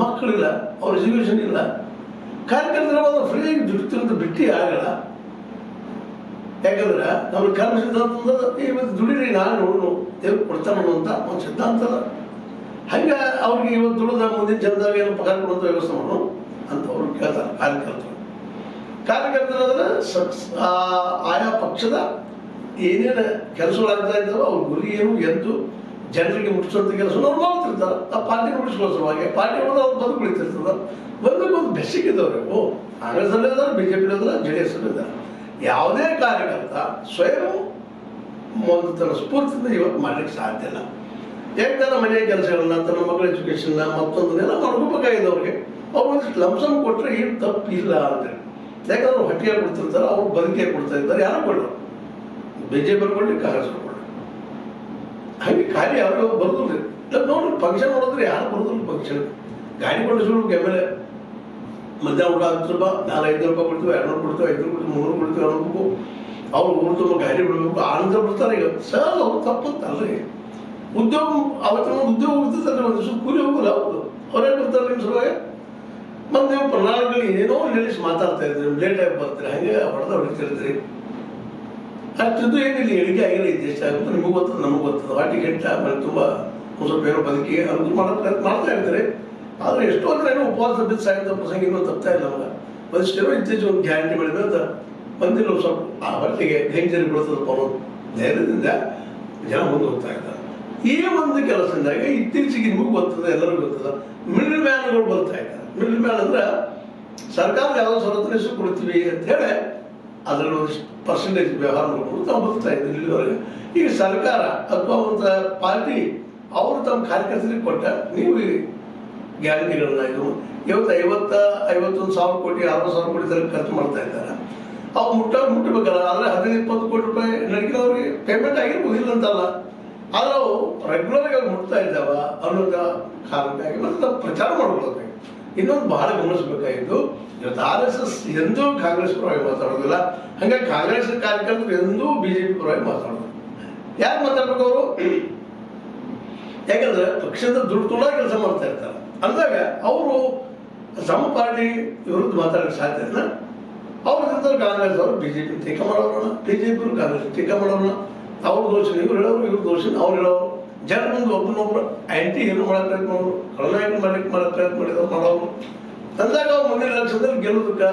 ಮಕ್ಕಳಿಲ್ಲ, ಅವ್ರ ಎಜುಕೇಷನ್ ಇಲ್ಲ. ಕಾರ್ಯಕರ್ತರು ಫ್ರೀಯಾಗಿ ದುಡಿತಿರೋದು ಬಿಟ್ಟು ಆಗಲ್ಲ. ಯಾಕಂದ್ರೆ ನಮ್ಮ ಕರ್ಮ ಸಿದ್ಧಾಂತ ಇವತ್ತು ದುಡಿರಿ ನಾನು ನೋಡು ದೇವ್ರು ಕೊಡ್ತಾನ ಅನ್ನುವಂಥ ಒಂದು ಸಿದ್ಧಾಂತ ಅದ. ಹಂಗೆ ಅವ್ರಿಗೆ ಇವತ್ತು ದುಡಿದ ಮುಂದಿನ ಜನದಾಗ ಏನು ಪಗಾರ ಕೊಡುವಂಥ ವ್ಯವಸ್ಥೆ ಮಾಡೋಣ ಅಂತ ಅವ್ರು ಕೇಳ್ತಾರೆ ಕಾರ್ಯಕರ್ತರಾದ್ರೆ ಆಯಾ ಪಕ್ಷದ ಏನೇನು ಕೆಲಸಗಳಾಗ್ತಾ ಇದ್ದಾವೆ ಅವ್ರ ಗುರಿ ಏನು ಎದ್ದು ಜನರಿಗೆ ಮುಟ್ಟಿಸುವಂಥ ಕೆಲಸ ಅವ್ರು ಮಾಡ್ತಿರ್ತಾರೆ. ಆ ಪಾರ್ಟಿ ಮುಟ್ಟಿಸುವ ಸಲುವಾಗಿ ಪಾರ್ಟಿ ಒಳಗೆ ಅವ್ರು ಬಂದು ಕುಳಿತಿರ್ತದ. ಒಂದು ಬೆಸಿಗಿದ್ದವ್ರೆ ಕಾಂಗ್ರೆಸ್ಸಲ್ಲಿ ಇದ್ದಾರೆ, BJP ಇದ್ದಾರೆ, JDS ಇದ್ದಾರೆ. ಯಾವುದೇ ಕಾರ್ಯಕರ್ತ ಸ್ವಯಂ ಒಂದು ತನ್ನ ಸ್ಫೂರ್ತಿಯಿಂದ ಇವತ್ತು ಮಾಡ್ಲಿಕ್ಕೆ ಸಾಧ್ಯ ಇಲ್ಲ. ಯಾಕೆ ತನ್ನ ಮನೆಯ ಕೆಲಸಗಳನ್ನ, ತನ್ನ ಮಕ್ಕಳ ಎಜುಕೇಷನ್ನ ಮತ್ತೊಂದನ್ನೆಲ್ಲ ಮಾಡ್ಕೋಬೇಕಾಗಿದ್ದವ್ರಿಗೆ ಅವ್ರು ಒಂದಿಷ್ಟು ಲಂಸಮ್ ಕೊಟ್ಟರೆ ಏನು ತಪ್ಪಿಲ್ಲ ಅಂತೇಳಿ. ಯಾಕಂದ್ರೆ ಅವ್ರು ಹೊಟ್ಟೆಗೆ ಕೊಡ್ತಿರ್ತಾರೆ, ಅವ್ರು ಬದುಕಿಗೆ ಕೊಡ್ತಾ ಇರ್ತಾರೆ. ಯಾರು ಕೊಡೋರು, BJP ಕೊಡಲಿ, ಕಾಂಗ್ರೆಸ್ ಕೊಡಲಿ. ಹಾಗೆ ಖಾಲಿ ಯಾರು ಬರೋದಿಲ್ಲ. ನೋಡ್ರಿ ಫಂಕ್ಷನ್ ನೋಡಿದ್ರೆ ಯಾರು ಬರೋದಿಲ್ಲ. ಫಂಕ್ಷನ್ ಗಾಡಿ ಕೊಡಿಸ್ಬಿಡ್ಬೇಕು. MLA ಮಧ್ಯಾಹ್ನ ಊಟ 10 ರೂಪಾಯಿ, 500 ರೂಪಾಯಿ ಕೊಡ್ತೀವಿ, 200 ಕೊಡ್ತೀವಿ, 500 ಕೊಡ್ತೀವಿ, 300 ಕೊಡ್ತೀವಿ ಅನ್ನಬೇಕು. ಅವ್ರು ಊರು ತುಂಬ ಗಾಡಿ ಬಿಡಬೇಕು, ಆನಂದ ಬಿಡ್ತಾರೆ. ಈಗ ಸರ್ ಅವ್ರು ತಪ್ಪಂತಲ್ರಿ. ಉದ್ಯೋಗ ಅವತ್ತಿನ ಉದ್ಯೋಗ ಹೋಗ್ತಿರ್ತಾರೆ, ಒಂದು ದಿವಸ ಕೂಲಿ ಹೋಗಲ್ಲ. ಹೌದು, ಅವರೇ ಬರ್ತಾರೆ ನಿಮ್ಮ ಸಲುವಾಗಿ. ಮತ್ತು ನೀವು ಪ್ರಣಾಳಿಕೆಗಳು ಏನೇನೋ ಹೇಳಿಸಿ ಮಾತಾಡ್ತಾ ಇದ್ರಿ, ಲೇಟಾಗಿ ಬರ್ತೀರಿ, ಹಾಗೆ ಹೊಡೆದಿರ್ತೀರಿ. ಅಷ್ಟಿದ್ದು ಏನಿಲ್ಲ, ಹೇಳಿಕೆ ಆಗಿಲ್ಲ. ಇದು ಎಷ್ಟಾಗುತ್ತೆ ನಿಮಗೂ ಗೊತ್ತದ, ನಮಗೂ ಗೊತ್ತದ. ವಾಟಿಗೆ ಹೆಂಟ ಆಮೇಲೆ ತುಂಬ ಒಂದು ಸ್ವಲ್ಪ ಏನೋ ಬದುಕಿ ಅನುಕೂಲ ಮಾಡೋ ಪ್ರಯತ್ನ ಮಾಡ್ತಾ ಇರ್ತಾರೆ. ಆದರೆ ಎಷ್ಟೋ ಅಂದ್ರೆ ಏನೋ ಉಪವಾಸ ಬಿದ್ದು ಸಾಯಂತ ಪ್ರಸಂಗ ಇನ್ನೂ ತಪ್ತಾ ಇಲ್ಲ ನಮಗೆ. ಒಂದಿಷ್ಟೇನೋ ಇತ್ತೀಚೆಗೆ ಒಂದು ಗ್ಯಾರಂಟಿ ಮಾಡಿದ್ರೆ ಅಂತ ಬಂದಿಲ್ಲ. ಸ್ವಲ್ಪ ಆ ಹೊಟ್ಟಿಗೆ ಹೆಂಜರಿ ಬೀಳ್ತದಪ್ಪ ಅನ್ನೋದು ಧೈರ್ಯದಿಂದ ಜನ ಮುಂದೆ ಹೋಗ್ತಾ ಇದ್ದಾರೆ. ಈ ಒಂದು ಕೆಲಸದಿಂದಾಗ ಇತ್ತೀಚೆಗೆ ನಿಮಗೂ ಗೊತ್ತದ, ಎಲ್ಲರಿಗೂ ಗೊತ್ತದ, ಮಿಡಲ್ ಮ್ಯಾನ್ಗಳು ಬರ್ತಾ ಇದ್ದಾರೆ. ಮಿಡಲ್ ಮ್ಯಾನ್ ಅಂದ್ರೆ ಸರ್ಕಾರದ ಯಾವುದೋ ಸವಲತ್ತು ಕೊಡ್ತೀವಿ ಅಂತ ಹೇಳಿ ಅದರಲ್ಲಿ ಒಂದಿಷ್ಟು ಪರ್ಸೆಂಟೇಜ್ ವ್ಯವಹಾರ ಮಾಡ್ಕೊಂಡು ನಾವು ಬರ್ತಾ ಇದ್ದೀವಿ ಇಲ್ಲಿವರೆಗೆ. ಈಗ ಸರ್ಕಾರ ಅಥವಾ ಒಂದು ಪಾರ್ಟಿ ಅವರು ತಮ್ಮ ಕಾರ್ಯಕರ್ತರಿಗೆ ಕೊಟ್ಟ ನೀವು ಗ್ಯಾರಂಟಿಗಳನ್ನ ಇದು ಇವತ್ತು 51,000 ಕೋಟಿ 60,000 ಕೋಟಿ ತರ ಖರ್ಚು ಮಾಡ್ತಾ ಇದ್ದಾರೆ. ಅವ್ರು ಮುಟ್ಟಬೇಕಲ್ಲ. ಆದರೆ 15-20 ಕೋಟಿ ರೂಪಾಯಿ ನಡಗಿನವ್ರಿಗೆ ಪೇಮೆಂಟ್ ಆಗಿರ್ಬೋದು, ಇಲ್ಲ ಅಂತಲ್ಲ. ಆದರೆ ಅವು ರೆಗ್ಯುಲರ್ಗೆ ಅವ್ರು ಮುಟ್ತಾ ಇದ್ದಾವ ಅನ್ನೋದ ಕಾರಣಕ್ಕಾಗಿ ಮತ್ತು ನಾವು ಪ್ರಚಾರ ಮಾಡ್ಕೊಳ್ಬೇಕು. ಇನ್ನೊಂದು ಬಹಳ ಗಮನಿಸಬೇಕಾಗಿದ್ದು, ಇವತ್ತು RSS ಎಂದೂ ಕಾಂಗ್ರೆಸ್ ಪರವಾಗಿ ಮಾತಾಡೋದಿಲ್ಲ. ಹಂಗಾಗಿ ಕಾಂಗ್ರೆಸ್ ಕಾರ್ಯಕರ್ತರು ಎಂದೂ BJP ಪರವಾಗಿ ಮಾತಾಡೋದು. ಯಾಕೆ ಮಾತಾಡ್ಬೇಕು ಅವರು? ಯಾಕಂದ್ರೆ ಪಕ್ಷದ ದುಡ್ಡು ತುಳ ಕೆಲಸ ಮಾಡ್ತಾ ಇರ್ತಾರೆ. ಅಂದಾಗ ಅವರು ನಮ್ಮ ಪಾರ್ಟಿ ವಿರುದ್ಧ ಮಾತಾಡೋಕ್ಕೆ ಸಾಧ್ಯ ಇಲ್ಲ. ಅವ್ರ ಜೊತೆ ಕಾಂಗ್ರೆಸ್ ಅವರು BJP ಟೀಕಾ ಮಾಡೋಣ, BJP ಕಾಂಗ್ರೆಸ್ ಟೀಕಾ ಮಾಡೋಣ. ಅವ್ರ ದೋಷ ಇವ್ರು ಹೇಳೋರು, ಇವ್ರ ದೋಷ ಅವ್ರು ಹೇಳೋರು. ಜನ ಮುಂದೆ ಒಬ್ಬನೊಬ್ರು ಆ್ಯಂಟಿ ಏನು ಮಾಡೋ ಪ್ರಯತ್ನ ಮಾಡೋರು, ಖಳನಾಯಕ ಮಾಡಲಿಕ್ಕೆ ಪ್ರಯತ್ನ ಮಾಡೋರು. ಅಂದಾಗ ಅವ್ರು ಮುಂದಿನ ಎಲೆಕ್ಷನ್ದಲ್ಲಿ ಗೆಲ್ಲೋದಕ್ಕೆ